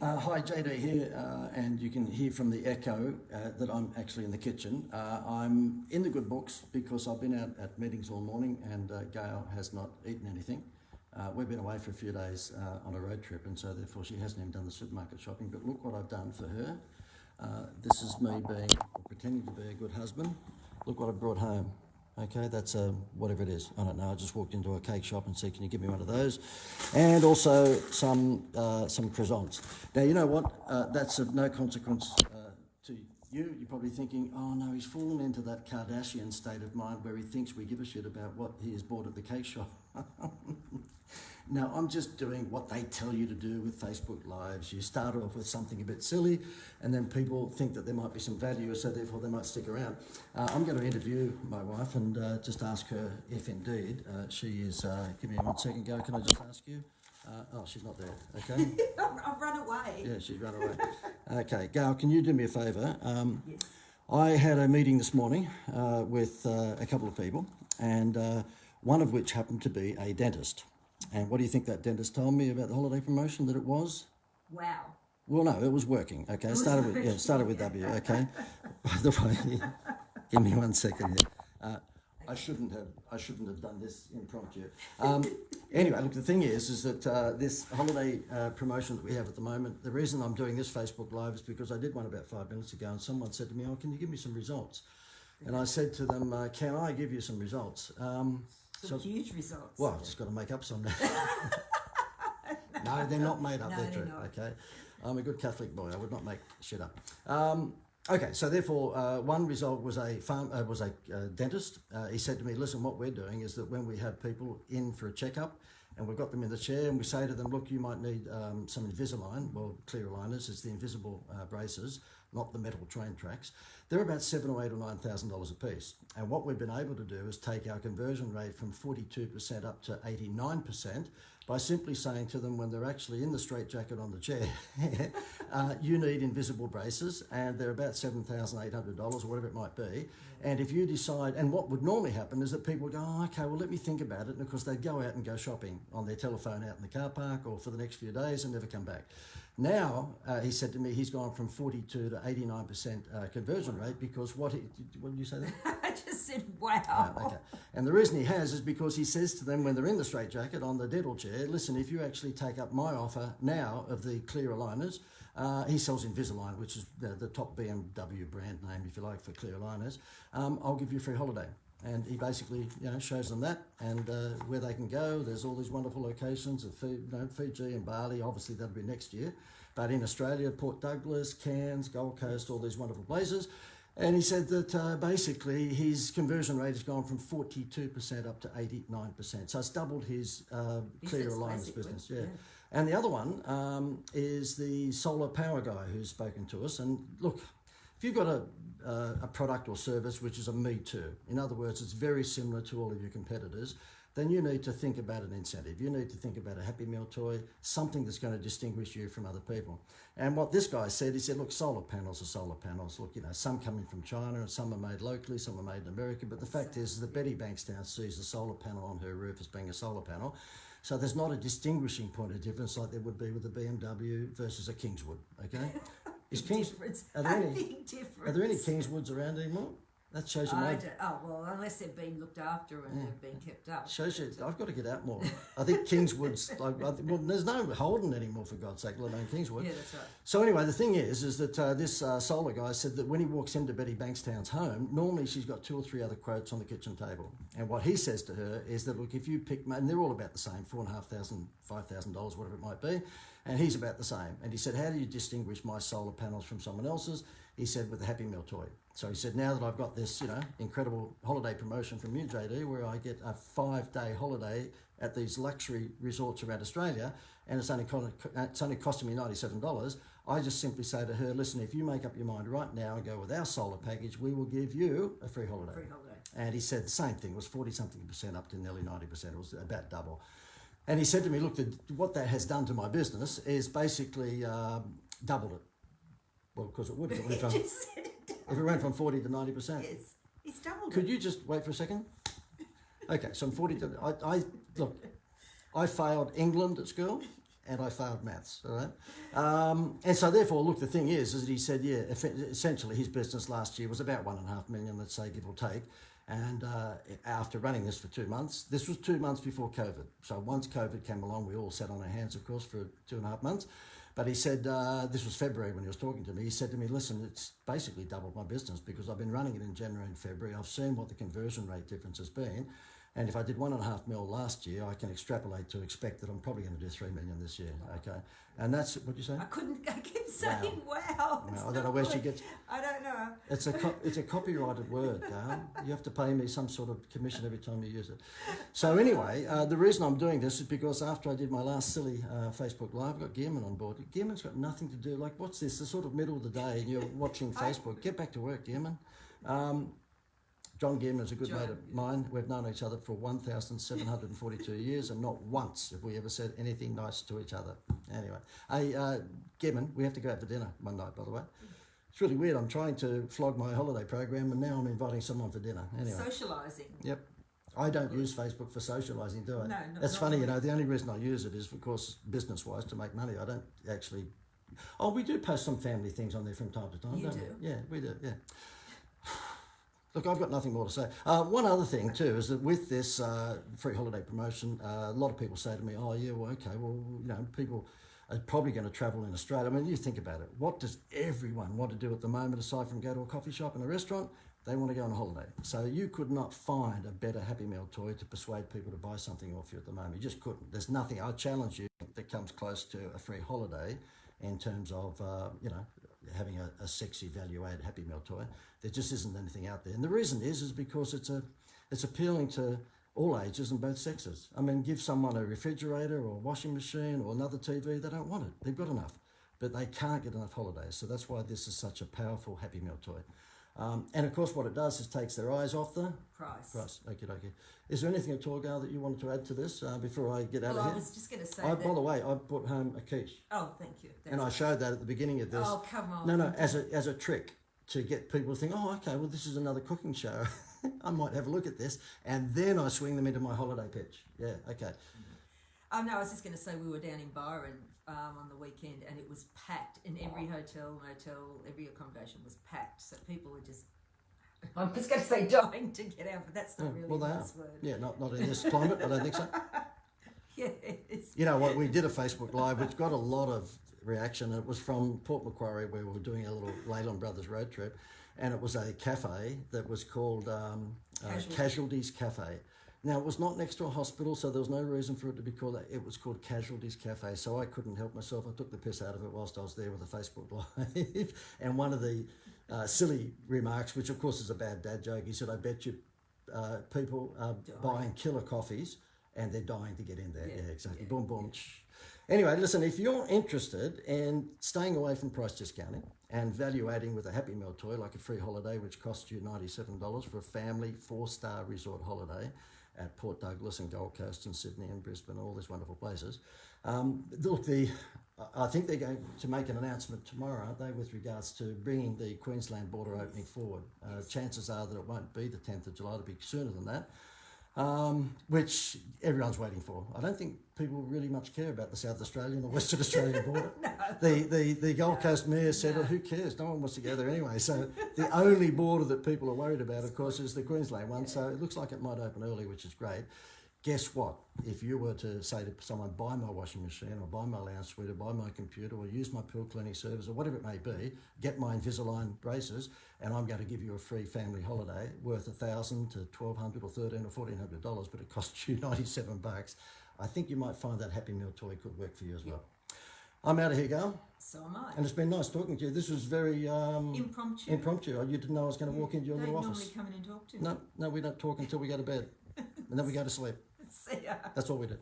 Hi, JD here, and you can hear from the echo that I'm actually in the kitchen. I'm in the good books because I've been out at meetings all morning and Gail has not eaten anything. We've been away for a few days on a road trip, and so therefore she hasn't even done the supermarket shopping. But look what I've done for her. This is me being, or pretending to be a good husband. Look what I brought home. Okay, that's whatever it is. I don't know. I just walked into a cake shop and said, "Can you give me one of those?" And also some croissants. Now you know what? That's of no consequence to you. You're probably thinking, "Oh no, he's fallen into that Kardashian state of mind where he thinks we give a shit about what he has bought at the cake shop." No, I'm just doing what they tell you to do with Facebook Lives. You start off with something a bit silly, and then people think that there might be some value, so therefore they might stick around. I'm going to interview my wife and just ask her if indeed she is... give me 1 second, Go. Can I just ask you? Oh, she's not there, okay? I've run away. Yeah, she's run away. Okay, Gail, can you do me a favour? Yes. I had a meeting this morning with a couple of people, and one of which happened to be a dentist. And what do you think that dentist told me about the holiday promotion that it was? Wow. Well, no, it was working. Okay, it started with W. Okay. By the way, give me 1 second here. I shouldn't have done this impromptu. Anyway, look, the thing is that this holiday promotion that we have at the moment, the reason I'm doing this Facebook Live is because I did one about 5 minutes ago, and someone said to me, "Oh, can you give me some results?" And I said to them, "Can I give you some results?" Some huge results. Well, I've just got to make up some now. No, they're not made up. No, they're true. Okay, I'm a good Catholic boy. I would not make shit up. Okay, so therefore, one result was a dentist. He said to me, "Listen, what we're doing is that when we have people in for a checkup, and we've got them in the chair, and we say to them, look, you might need some Invisalign, well, clear aligners, it's the invisible braces, not the metal train tracks. They're about $7,000 or $8,000 or $9,000 a piece. And what we've been able to do is take our conversion rate from 42% up to 89% by simply saying to them when they're actually in the straitjacket on the chair, you need invisible braces, and they're about $7,800 or whatever it might be. And if you decide, and what would normally happen is that people would go, oh, okay, well, let me think about it. And of course, they'd go out and go shopping on their telephone out in the car park or for the next few days and never come back. Now, he said to me, he's gone from 42 to 89% conversion rate because what did you say there? I just said, wow. Okay. And the reason he has is because he says to them when they're in the straitjacket on the dental chair, listen, if you actually take up my offer now of the clear aligners, he sells Invisalign, which is the top BMW brand name, if you like, for clear aligners. I'll give you a free holiday. And he basically, shows them that and where they can go. There's all these wonderful locations of Fiji and Bali. Obviously, that'll be next year. But in Australia, Port Douglas, Cairns, Gold Coast, all these wonderful places. And he said that basically his conversion rate has gone from 42% up to 89%. So it's doubled his clear aligners business. Yeah. And the other one is the solar power guy who's spoken to us. And look, if you've got a product or service which is a me too, in other words, it's very similar to all of your competitors, then you need to think about an incentive. You need to think about a Happy Meal toy, something that's going to distinguish you from other people. And what this guy said, he said, look, solar panels are solar panels. Look, some coming from China and some are made locally, some are made in America. But the fact is that Betty Bankstown sees the solar panel on her roof as being a solar panel. So there's not a distinguishing point of difference like there would be with a BMW versus a Kingswood, okay? Are there any Kingswoods around anymore? That shows you unless they've been looked after and they've been kept up. Shows you, I've got to get out more. I think Kingswood's, there's no Holden anymore, for God's sake, let alone Kingswood. Yeah, that's right. So anyway, the thing is that this solar guy said that when he walks into Betty Bankstown's home, normally she's got 2 or 3 other quotes on the kitchen table. And what he says to her is that, look, if you pick, and they're all about the same, $4,500, $5,000, whatever it might be, and he's about the same. And he said, how do you distinguish my solar panels from someone else's? He said, with a Happy Meal toy. So he said, now that I've got this, incredible holiday promotion from you, JD, where I get a 5-day holiday at these luxury resorts around Australia, and it's only costing me $97, I just simply say to her, listen, if you make up your mind right now and go with our solar package, we will give you a free holiday. And he said the same thing, it was 40-something% up to nearly 90%. It was about double. And he said to me, look, what that has done to my business is basically doubled it. Well, because it would. If it went from 40 to 90%. Yes, it's doubled. Could you just wait for a second? Okay, so I'm 40 to... Look, I failed England at school. and I failed maths, all right? And so therefore, look, the thing is that he said, yeah, essentially his business last year was about 1.5 million, let's say, give or take. And after running this for 2 months, this was 2 months before COVID. So once COVID came along, we all sat on our hands, of course, for 2.5 months. But he said, this was February when he was talking to me, he said to me, listen, it's basically doubled my business because I've been running it in January and February. I've seen what the conversion rate difference has been. And if I did 1.5 mil last year, I can extrapolate to expect that I'm probably going to do 3 million this year. Okay. And that's, what you say? I keep saying, wow. No, I don't know where she gets. I don't know. It's a copyrighted word, Dale. You have to pay me some sort of commission every time you use it. So anyway, the reason I'm doing this is because after I did my last silly Facebook Live, I got Gearman on board. Gearman's got nothing to do. Like, what's this? The sort of middle of the day and you're watching Facebook. Get back to work, Gearman. John Gearman is a good mate of mine. We've known each other for 1,742 years, and not once have we ever said anything nice to each other. Anyway, hey, Gearman, we have to go out for dinner one night, by the way. It's really weird. I'm trying to flog my holiday program, and now I'm inviting someone for dinner. Anyway. Socialising. Yep. I don't use Facebook for socialising, do I? No, That's funny, you know. The only reason I use it is, of course, business-wise, to make money. I don't actually... Oh, we do post some family things on there from time to time, don't we? Yeah, we do, yeah. Look, I've got nothing more to say. One other thing too is that with this free holiday promotion, a lot of people say to me, oh yeah, well, okay, well, you know, people are probably going to travel in Australia. I mean, you think about it. What does everyone want to do at the moment aside from go to a coffee shop and a restaurant? They want to go on a holiday. So you could not find a better Happy Meal toy to persuade people to buy something off you at the moment. You just couldn't. There's nothing, I challenge you, that comes close to a free holiday in terms of, you know, having a sexy value-added Happy Meal toy. There just isn't anything out there. And the reason is because it's appealing to all ages and both sexes. I mean, give someone a refrigerator or a washing machine or another TV, they don't want it. They've got enough, but they can't get enough holidays. So that's why this is such a powerful Happy Meal toy. And of course, what it does is takes their eyes off the price. Okay. Is there anything at all, Gail, that you wanted to add to this before I get out of here? I was just going to say By the way, I brought home a quiche. Oh, thank you. And I showed that at the beginning of this. Oh, come on. No, as a trick to get people to think, oh, okay, well, this is another cooking show. I might have a look at this. And then I swing them into my holiday pitch. Yeah, okay. No, I was just going to say we were down in Byron on the weekend and it was packed in every hotel, motel, every accommodation was packed. So people were just, I was going to say dying to get out, but that's not really a nice word. Yeah, not in this climate, I don't think so. Yeah, it is. You know what, we did a Facebook Live which got a lot of reaction. It was from Port Macquarie where we were doing a little Leyland Brothers road trip, and it was a cafe that was called Casualties Cafe. Now, it was not next to a hospital, so there was no reason for it to be called that. It was called Casualties Cafe, so I couldn't help myself. I took the piss out of it whilst I was there with a Facebook Live. And one of the silly remarks, which of course is a bad dad joke, he said, I bet you people are buying killer coffees and they're dying to get in there. Yeah, exactly. Yeah. Boom, boom. Yeah. Anyway, listen, if you're interested in staying away from price discounting and value adding with a Happy Meal toy, like a free holiday, which costs you $97 for a family 4-star resort holiday at Port Douglas and Gold Coast and Sydney and Brisbane, all these wonderful places. Look, I think they're going to make an announcement tomorrow, aren't they, with regards to bringing the Queensland border opening forward. Chances are that it won't be the 10th of July, it'll be sooner than that. Which everyone's waiting for. I don't think people really much care about the South Australian or Western Australian border. The Gold Coast Mayor said, who cares? No one wants to go there anyway. So the only border that people are worried about, of course, is the Queensland one. So it looks like it might open early, which is great. Guess what? If you were to say to someone, buy my washing machine or buy my lounge suite or buy my computer or use my pool cleaning service or whatever it may be, get my Invisalign braces and I'm going to give you a free family holiday worth $1,000 to $1,200 or $1,300 or $1,400, but it costs you $97, I think you might find that Happy Meal toy could work for you as well. I'm out of here, Gail. So am I. And it's been nice talking to you. This was very impromptu. You didn't know I was going to walk into your little office. Don't normally come in and talk to me. No, we don't talk until we go to bed. And then we go to sleep. See ya. That's all we do.